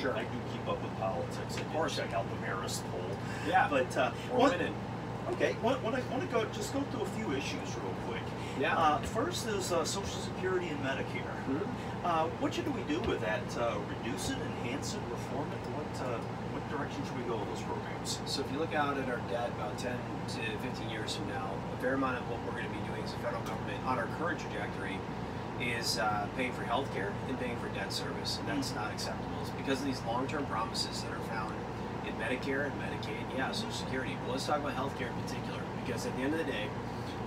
Sure. I do keep up with politics. I course. check out the Marist poll. Yeah. But we're winning. Okay, I want to go through a few issues real quick. Yeah. First is Social Security and Medicare. What should we do with that? Reduce it, enhance it, reform it? What direction should we go with those programs? So if you look out at our debt about 10 to 15 years from now, a fair amount of what we're going to be doing as a federal government on our current trajectory is paying for health care and paying for debt service, and that's not acceptable. It's because of these long-term promises that are found in Medicare and Medicaid, Social Security. But let's talk about health care in particular, because at the end of the day,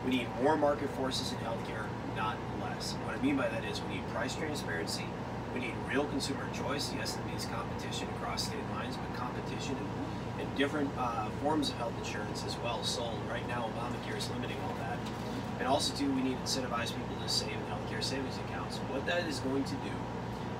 we need more market forces in healthcare, not less. What I mean by that is we need price transparency, we need real consumer choice. Yes, that means competition across state lines, but competition in different forms of health insurance as well. So right now, Obamacare is limiting all that. And also, too, we need to incentivize people to save in healthcare savings accounts. What that is going to do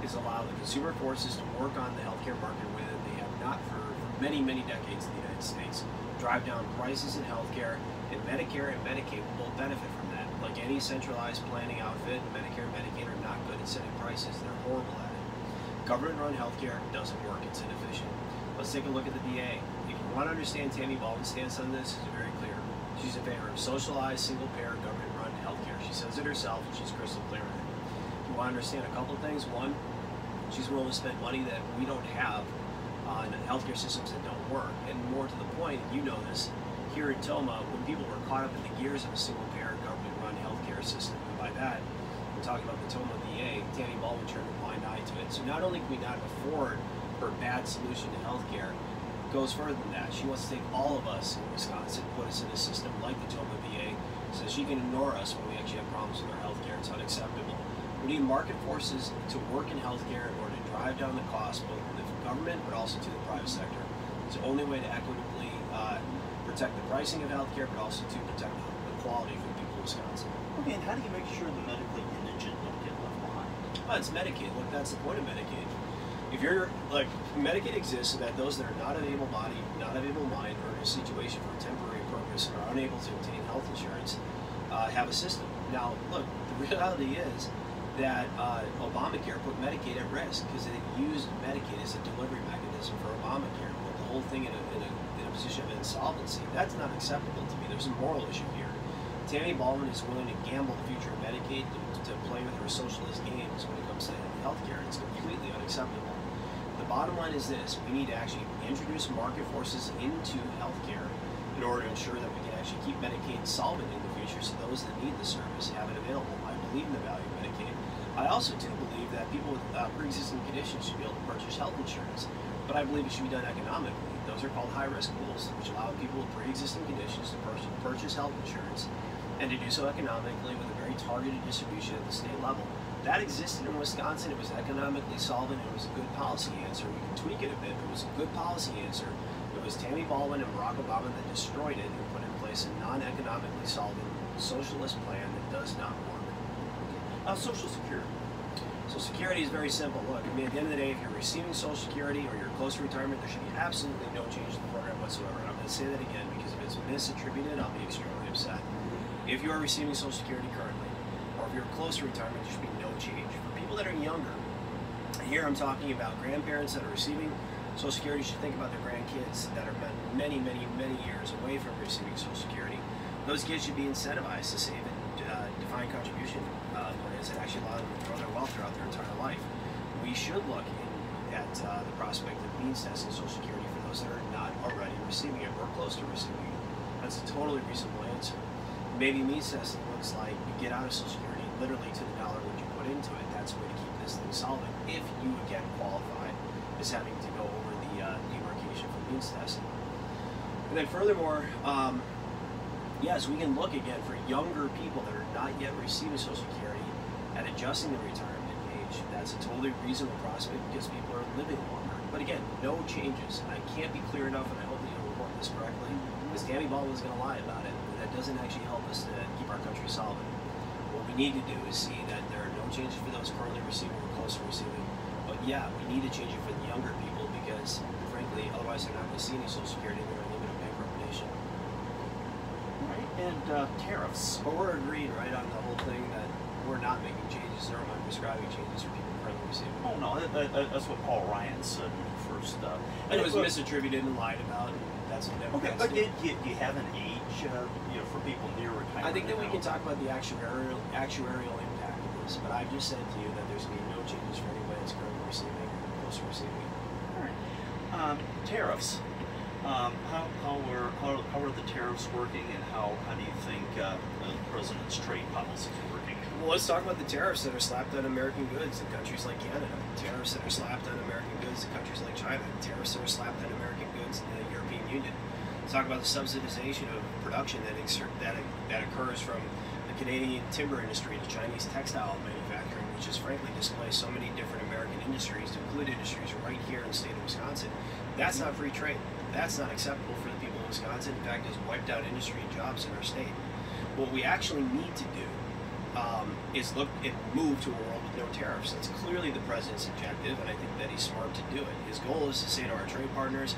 is allow the consumer forces to work on the healthcare market where they have not for many, many decades in the United States. Drive down prices in healthcare, and Medicare and Medicaid will both benefit from that. Like any centralized planning outfit, Medicare and Medicaid are not good at setting prices. They're horrible at it. Government-run healthcare doesn't work. It's inefficient. Let's take a look at the VA. If you want to understand Tammy Baldwin's stance on this, it's very clear. She's in favor of socialized, single-payer, government-run healthcare. She says it herself, and she's crystal clear with it. If you want to understand a couple of things, one, she's willing to spend money that we don't have on healthcare systems that don't work. And more to the point, you know this, here in Toma, when people were caught up in the gears of a single-payer, government-run healthcare system, and by that, we're talking about the Toma VA, Tammy Baldwin turned a blind eye to it. So not only can we not afford her bad solution to healthcare, it goes further than that. She wants to take all of us in Wisconsin, put us in a system like the Toma VA, so she can ignore us when we actually have problems with our healthcare. It's unacceptable. We need market forces to work in healthcare in order to drive down the cost, both to the government but also to the private sector. It's the only way to equitably protect the pricing of healthcare, but also to protect the quality for the people of Wisconsin. Okay, and how do you make sure the medically indigent don't get left behind? Well, it's Medicaid. Look, that's the point of Medicaid. If you're, like, Medicaid exists so that those that are not of able body, not of able mind, or in a situation for a temporary purpose and are unable to obtain health insurance, have a system. Now, look, the reality is that Obamacare put Medicaid at risk because it used Medicaid as a delivery mechanism for Obamacare, put the whole thing in a position of insolvency. That's not acceptable to me. There's a moral issue here. Tammy Baldwin is willing to gamble the future of Medicaid to play with her socialist games when it comes to healthcare. It's completely unacceptable. The bottom line is this: we need to actually introduce market forces into healthcare in order to ensure that we can actually keep Medicaid solvent in the future, so those that need the service have it available. I believe in the value of Medicaid. I also do believe that people with pre-existing conditions should be able to purchase health insurance, but I believe it should be done economically. Those are called high-risk pools, which allow people with pre-existing conditions to purchase health insurance, and to do so economically with a very targeted distribution at the state level. That existed in Wisconsin. It was economically solvent. It was a good policy answer. We can tweak it a bit, but it was a good policy answer. It was Tammy Baldwin and Barack Obama that destroyed it and put in place a non-economically solvent socialist plan that does not work. Social Security. So security is very simple. Look, I mean, at the end of the day, if you're receiving Social Security or you're close to retirement, there should be absolutely no change to the program whatsoever. And I'm going to say that again because if it's misattributed, I'll be extremely upset. If you are receiving Social Security currently, or if you're close to retirement, there should be no change. For people that are younger, here I'm talking about grandparents that are receiving Social Security should think about their grandkids that are many, many, many years away from receiving Social Security. Those kids should be incentivized to save in defined contribution plans that actually allow them to grow their wealth throughout their entire life. We should look at the prospect of means testing Social Security for those that are not already receiving it or close to receiving it. That's a totally reasonable answer. Maybe means testing looks like you get out of Social Security literally to the dollar what you put into it. That's a way to keep this thing solvent if you again qualify as having to go over the demarcation for means testing. And then furthermore, yes, we can look again for younger people that are not yet receiving Social Security at adjusting the retirement age. That's a totally reasonable prospect because people are living longer. But again, no changes. And I can't be clear enough, and I hope that you report this correctly, because Tammy Baldwin is going to lie about it. That doesn't actually help us to keep our country solvent. What we need to do is see that there are no changes for those currently receiving or close to receiving. But yeah, we need to change it for the younger people because, frankly, otherwise they're not going to see any Social Security and they're going to live in a bankrupt nation. Right, and tariffs. But we're agreed, right, on the whole thing that we're not making changes, or am I prescribing changes for people currently receiving? Oh no, that's what Paul Ryan said in first. And it was misattributed and lied about, and that's what Okay, Democrats but do. do you have an age, for people near retirement? I think that we now? can talk about the actuarial impact of this, but I've just said to you that there's going to be no changes for anybody that's currently receiving or close to receiving. All right. Tariffs. How are the tariffs working, and how do you think the president's trade policy is working? Well, let's talk about the tariffs that are slapped on American goods in countries like Canada, tariffs that are slapped on American goods in countries like China, tariffs that are slapped on American goods in the European Union. Let's talk about the subsidization of production that occurs from the Canadian timber industry to Chinese textile manufacturing, which has frankly displaced so many different American industries, to include industries right here in the state of Wisconsin. That's not free trade. That's not acceptable for the people of Wisconsin. In fact, it's wiped out industry and jobs in our state. What we actually need to do is look and move to a world with no tariffs. That's clearly the president's objective, and I think that he's smart to do it. His goal is to say to our trade partners,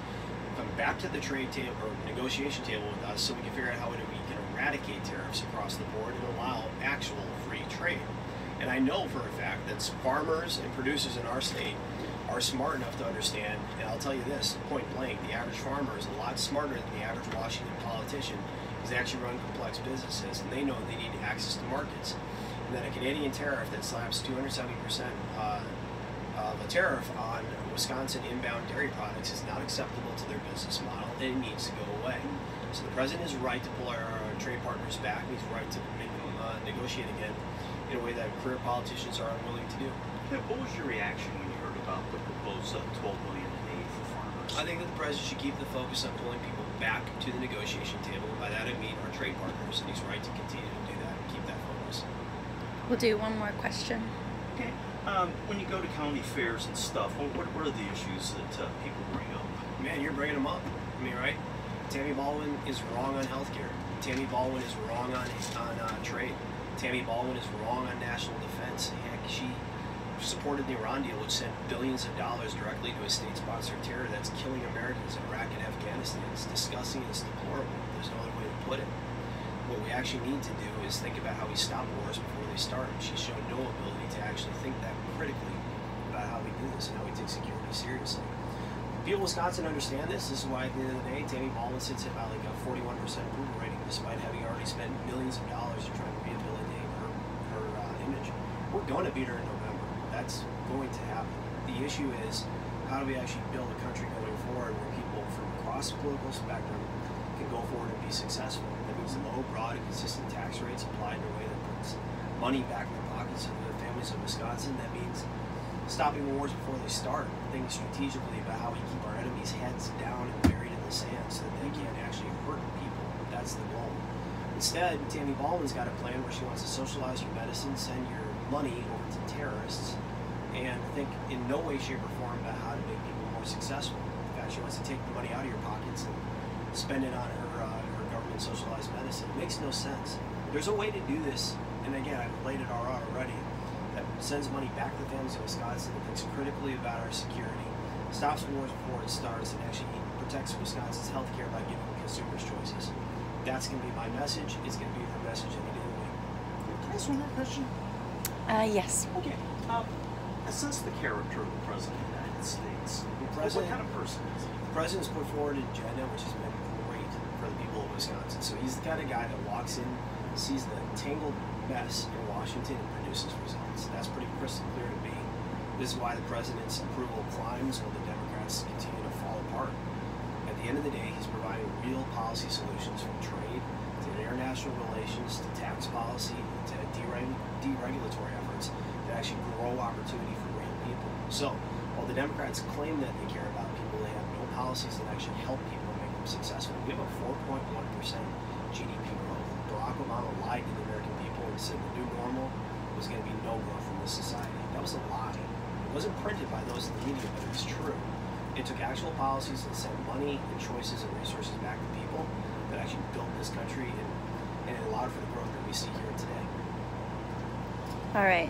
come back to the trade table or negotiation table with us so we can figure out how we can eradicate tariffs across the board and allow actual free trade. And I know for a fact that farmers and producers in our state are smart enough to understand, and I'll tell you this, point blank, the average farmer is a lot smarter than the average Washington politician, because they actually run complex businesses, and they know they need access to markets. And that a Canadian tariff that slaps 270% of a tariff on Wisconsin inbound dairy products is not acceptable to their business model, and it needs to go away. So the president is right to pull our trade partners back, and he's right to make them negotiate again in a way that career politicians are unwilling to do. Okay, what was your reaction when you heard about the proposed $12 million in aid for farmers? I think that the president should keep the focus on pulling people back to the negotiation table. By that I mean our trade partners, and he's right to continue to do that and keep that focus. We'll do one more question. Okay. When you go to county fairs and stuff, what are the issues that people bring up? Man, you're bringing them up. I mean, right? Tammy Baldwin is wrong on healthcare. Tammy Baldwin is wrong on trade. Tammy Baldwin is wrong on national defense. Heck, she supported the Iran deal, which sent billions of dollars directly to a state-sponsored terror that's killing Americans in Iraq and Afghanistan. It's disgusting and it's deplorable. There's no other way to put it. What we actually need to do is think about how we stop wars before they start. She's shown no ability to actually think that critically about how we do this and how we take security seriously. People in Wisconsin understand this. This is why at the end of the day, Tammy Baldwin sits at about like a 41% approval rating, despite having already spent millions of dollars to try to rehabilitate her image. We're going to beat her in November. That's going to happen. The issue is, how do we actually build a country going forward where people from across the political spectrum can go forward and be successful? That means low, broad, and consistent tax rates applied in a way that puts money back in the pockets of the families of Wisconsin. That means stopping wars before they start, thinking strategically about how we keep our enemies' heads down and buried in the sand so that they can't actually hurt people. That's the goal. Instead, Tammy Baldwin's got a plan where she wants to socialize your medicine, send your money over to terrorists, and think in no way, shape, or form about how to make people more successful. In fact, she wants to take the money out of your pockets and spend it on her government socialized medicine. It makes no sense. There's a way to do this, and again, I've laid it all out already, that sends money back to the families of Wisconsin, that thinks critically about our security, stops wars before it starts, and actually protects Wisconsin's health care by giving consumers choices. That's going to be my message. It's going to be her message any day of the week. Can I ask one more question? Yes. Okay. Assess the character of the President of the United States. What kind of person is he? The president's put forward an agenda which has been great for the people of Wisconsin. So he's the kind of guy that walks in, sees the tangled mess in Washington, and produces results. That's pretty crystal clear to me. This is why the president's approval climbs while the Democrats continue to fall apart. At the end of the day, he's providing real policy solutions from trade to international relations to tax policy to deregulatory efforts that actually grow opportunity for real people. So, while the Democrats claim that they care about people, they have no policies that actually help people and make them successful. We have a 4.1% GDP growth. Barack Obama lied to the American people and said the new normal was going to be no growth in this society. That was a lie. It wasn't printed by those in the media, but it was true. It took actual policies that sent money and choices and resources back to people that actually built this country and it allowed for the growth that we see here today. All right.